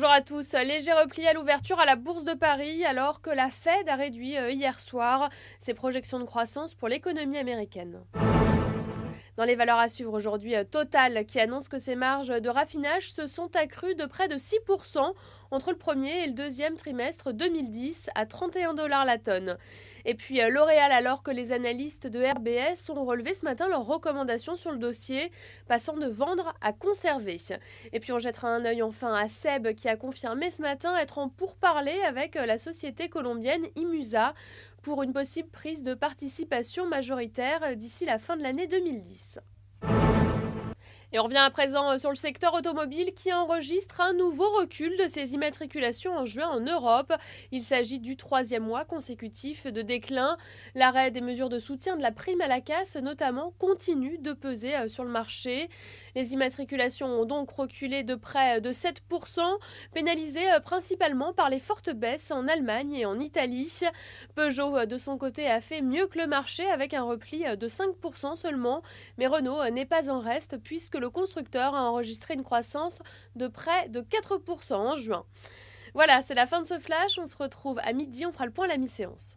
Bonjour à tous. Léger repli à l'ouverture à la Bourse de Paris alors que la Fed a réduit hier soir ses projections de croissance pour l'économie américaine. Dans les valeurs à suivre aujourd'hui, Total qui annonce que ses marges de raffinage se sont accrues de près de 6% entre le premier et le deuxième trimestre 2010 à 31 $ la tonne. Et puis L'Oréal, alors que les analystes de RBS ont relevé ce matin leurs recommandations sur le dossier, passant de vendre à conserver. Et puis on jettera un œil enfin à Seb qui a confirmé ce matin être en pourparlers avec la société colombienne Imusa pour une possible prise de participation majoritaire d'ici la fin de l'année 2010. Et on revient à présent sur le secteur automobile qui enregistre un nouveau recul de ses immatriculations en juin en Europe. Il s'agit du troisième mois consécutif de déclin. L'arrêt des mesures de soutien de la prime à la casse notamment continue de peser sur le marché. Les immatriculations ont donc reculé de près de 7%, pénalisées principalement par les fortes baisses en Allemagne et en Italie. Peugeot, de son côté, a fait mieux que le marché avec un repli de 5% seulement, mais Renault n'est pas en reste puisque le constructeur a enregistré une croissance de près de 4% en juin. Voilà, c'est la fin de ce flash. On se retrouve à midi, on fera le point à la mi-séance.